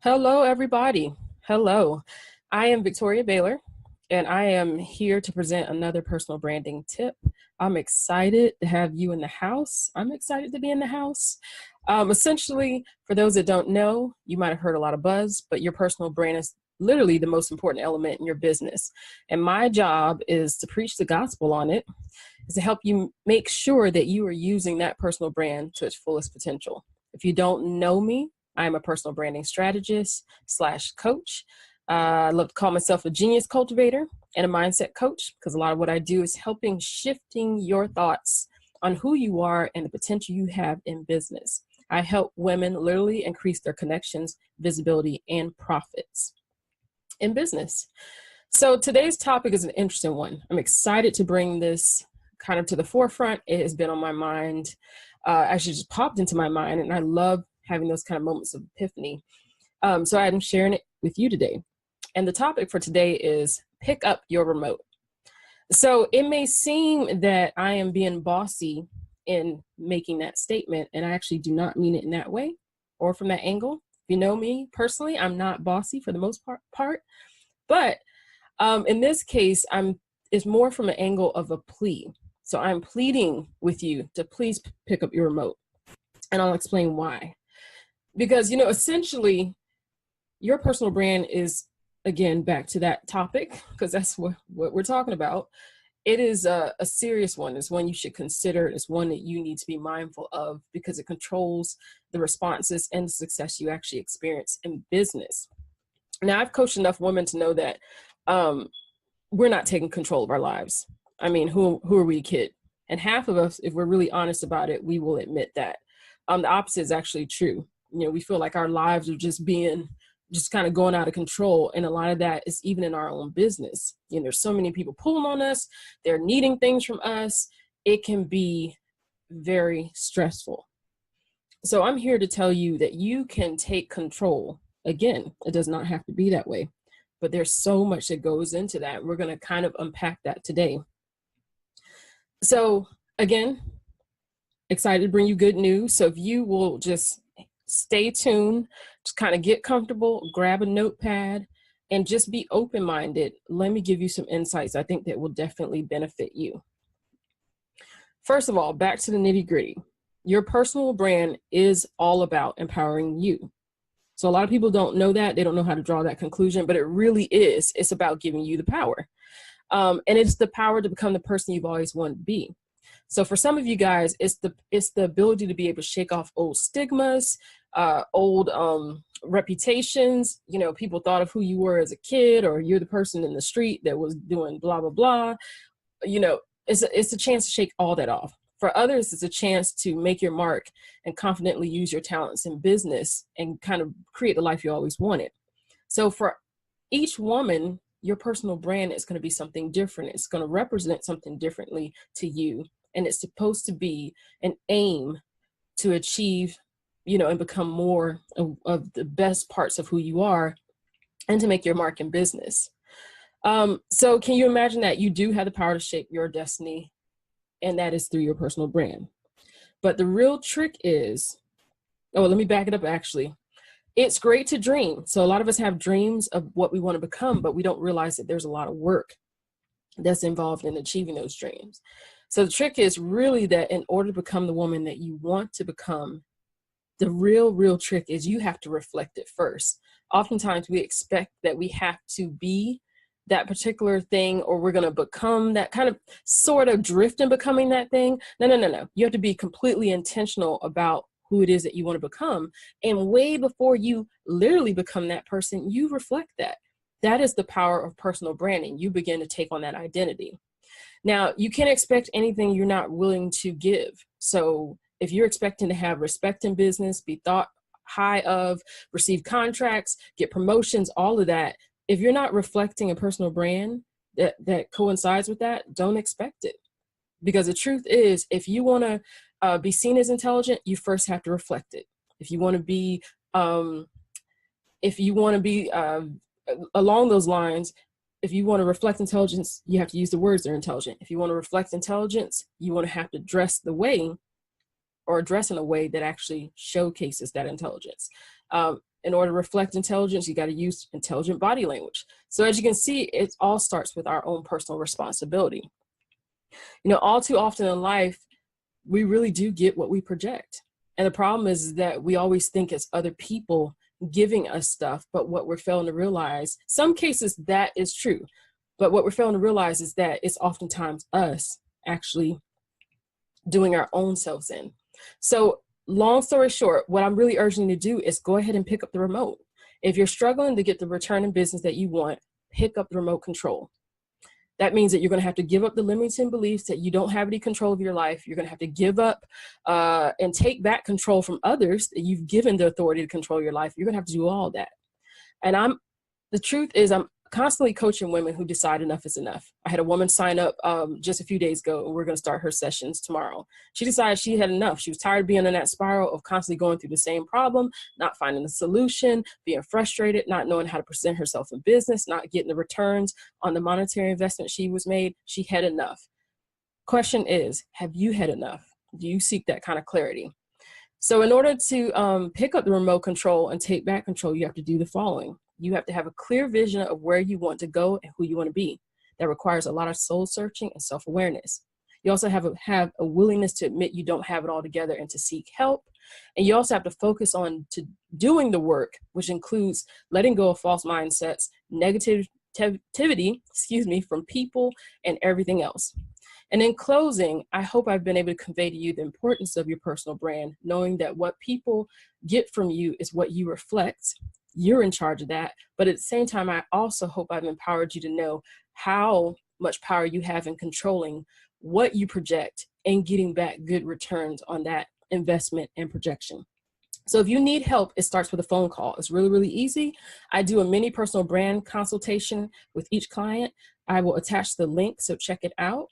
Hello, everybody. Hello. I am Victoria Baylor, and I am here to present another personal branding tip. I'm excited to have you in the house. I'm excited to be in the house. Essentially, for those that don't know, you might have heard a lot of buzz, but your personal brand is literally the most important element in your business. And my job is to preach the gospel on it, is to help you make sure that you are using that personal brand to its fullest potential. If you don't know me, I am a personal branding strategist slash coach. I love to call myself a genius cultivator and a mindset coach because a lot of what I do is helping shifting your thoughts on who you are and the potential you have in business. I help women literally increase their connections, visibility, and profits in business. So today's topic is an interesting one. I'm excited to bring this kind of to the forefront. It has been on my mind, actually just popped into my mind, and I love having those kind of moments of epiphany. So I'm sharing it with you today. And the topic for today is pick up your remote. So it may seem that I am being bossy in making that statement, and I actually do not mean it in that way or from that angle. If you know me personally, I'm not bossy for the most part. But in this case, it's more from an angle of a plea. So I'm pleading with you to please pick up your remote, and I'll explain why. Because, essentially, your personal brand is, again, back to that topic, because that's what we're talking about. It is a serious one. It's one you should consider. It's one that you need to be mindful of because it controls the responses and the success you actually experience in business. Now, I've coached enough women to know that we're not taking control of our lives. I mean, who are we to kid? And half of us, if we're really honest about it, we will admit that. The opposite is actually true. We feel like our lives are just kind of going out of control. And a lot of that is even in our own business. There's so many people pulling on us. They're needing things from us. It can be very stressful. So I'm here to tell you that you can take control. Again, it does not have to be that way, but there's so much that goes into that. We're going to kind of unpack that today. So again, excited to bring you good news. So if you will just stay tuned, just kind of get comfortable, grab a notepad, and just be open-minded. Let me give you some insights I think that will definitely benefit you. First of all, back to the nitty-gritty. Your personal brand is all about empowering you. So a lot of people don't know that. They don't know how to draw that conclusion, but it really is. It's about giving you the power. And it's the power to become the person you've always wanted to be. So for some of you guys, it's the ability to be able to shake off old stigmas, old reputations. People thought of who you were as a kid, or you're the person in the street that was doing blah, blah, blah. It's a chance to shake all that off. For others, it's a chance to make your mark and confidently use your talents in business and kind of create the life you always wanted. So for each woman, your personal brand is going to be something different. It's going to represent something differently to you. And it's supposed to be an aim to achieve, and become more of the best parts of who you are and to make your mark in business. So can you imagine that you do have the power to shape your destiny? And that is through your personal brand. But the real trick is, let me back it up actually. It's great to dream. So a lot of us have dreams of what we want to become, but we don't realize that there's a lot of work that's involved in achieving those dreams. So the trick is really that in order to become the woman that you want to become, the real trick is you have to reflect it first. Oftentimes we expect that we have to be that particular thing, or we're going to become that kind of sort of drift in becoming that thing. No. You have to be completely intentional about who it is that you want to become. And way before you literally become that person, you reflect that. That is the power of personal branding. You begin to take on that identity. Now, you can't expect anything you're not willing to give. So if you're expecting to have respect in business, be thought high of, receive contracts, get promotions, all of that, if you're not reflecting a personal brand that coincides with that, don't expect it. Because the truth is, if you want to be seen as intelligent, you first have to reflect it. If you want to be, along those lines, if you want to reflect intelligence, you have to use the words that are intelligent. If you want to reflect intelligence, you want to have to dress in a way that actually showcases that intelligence. In order to reflect intelligence, you got to use intelligent body language. So as you can see, it all starts with our own personal responsibility. You know, all too often in life, we really do get what we project. And the problem is that we always think it's other people giving us stuff, but what we're failing to realize, some cases that is true, but what we're failing to realize is that it's oftentimes us actually doing our own selves in. So long story short, what I'm really urging you to do is go ahead and pick up the remote. If you're struggling to get the return in business that you want, pick up the remote control. That means that you're going to have to give up the limiting beliefs that you don't have any control of your life. You're going to have to give up and take back control from others that you've given the authority to control your life. You're going to have to do all that. And the truth is, I'm constantly coaching women who decide enough is enough. I had a woman sign up just a few days ago, and we're going to start her sessions tomorrow. She decided she had enough. She was tired of being in that spiral of constantly going through the same problem, not finding a solution, being frustrated, not knowing how to present herself in business, not getting the returns on the monetary investment she was made. She had enough. Question is, have you had enough? Do you seek that kind of clarity? So in order to pick up the remote control and take back control, you have to do the following. You have to have a clear vision of where you want to go and who you want to be. That requires a lot of soul searching and self-awareness. You also have a willingness to admit you don't have it all together and to seek help. And you also have to focus on doing the work, which includes letting go of false mindsets, negativity, from people and everything else. And in closing, I hope I've been able to convey to you the importance of your personal brand, knowing that what people get from you is what you reflect. You're in charge of that. But at the same time, I also hope I've empowered you to know how much power you have in controlling what you project and getting back good returns on that investment and projection. So if you need help, it starts with a phone call. It's really, really easy. I do a mini personal brand consultation with each client. I will attach the link, so check it out.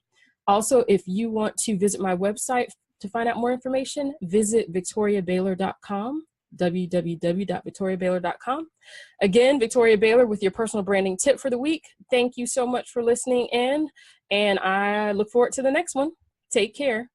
Also, if you want to visit my website to find out more information, visit victoriabaylor.com. www.victoriabaylor.com. Again, Victoria Baylor with your personal branding tip for the week. Thank you so much for listening in, and I look forward to the next one. Take care.